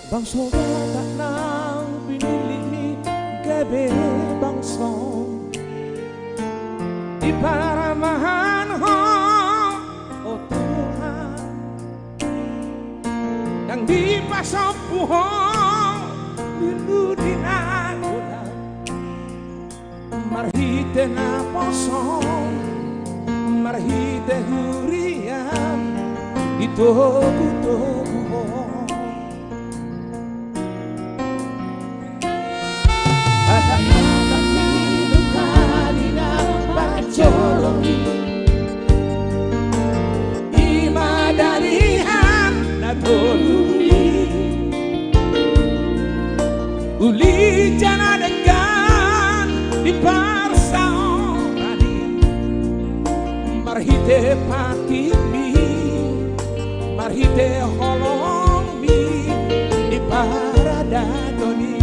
Bangsa tak nang pinili gabe bangsa di paramahan ho oh Tuhan yang di pasopuho diludin aku marhite na poso marhite hurian itoku uli jana dengan di parsaorani marhite patimi marhite holongmi di paradadoni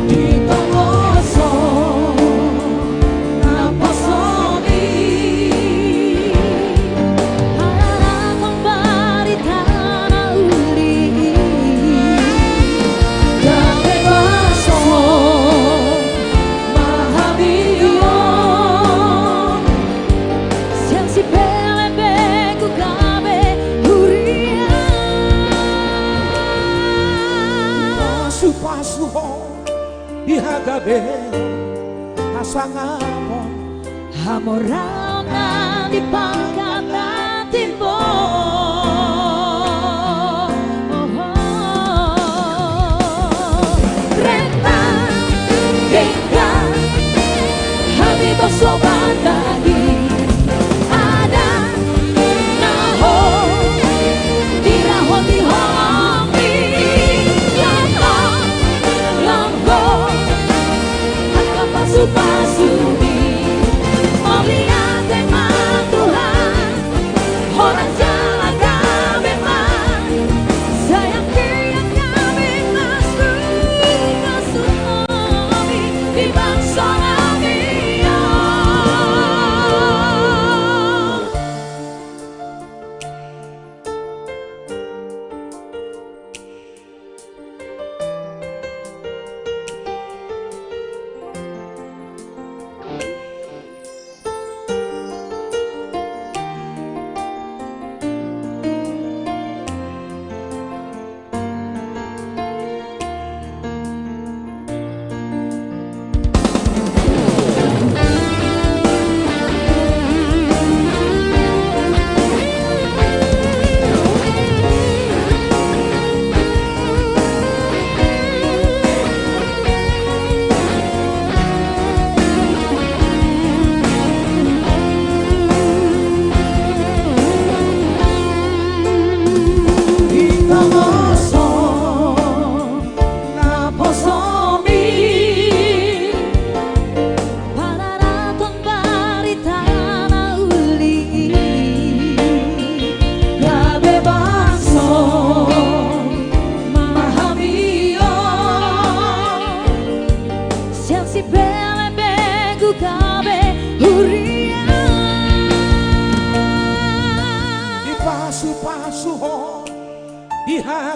di tomoso Gabe asangamo hamorana di pangkatan timbo Renta Gengga Habibah sobat lagi ada naho dirahoti homi lambo Pasumi melihat tema Tuhan orang jalan kami man sayang dia kami masuk kami di bangsa kami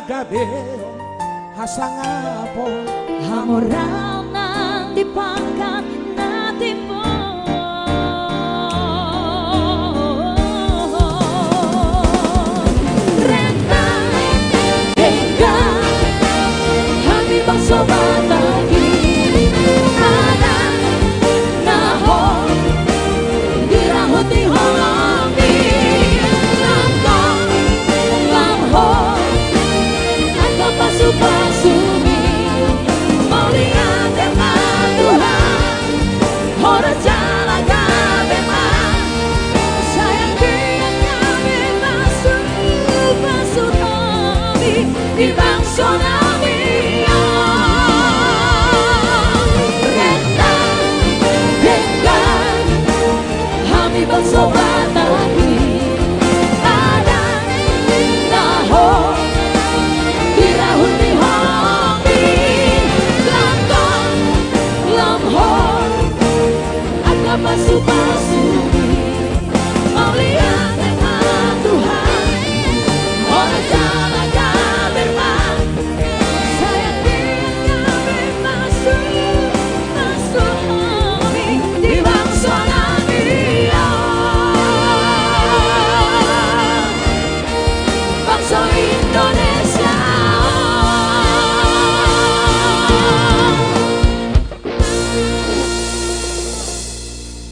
gabe hasangapo hamoral nang dipangkat na timbo Renta Gengga Habibah sobat lagi ada naho dirahoti holongi Pasumi melihat tema Tuhan kami bersobat lagi. Ada nahor dirahun di hobi langkong lamhor agama palsu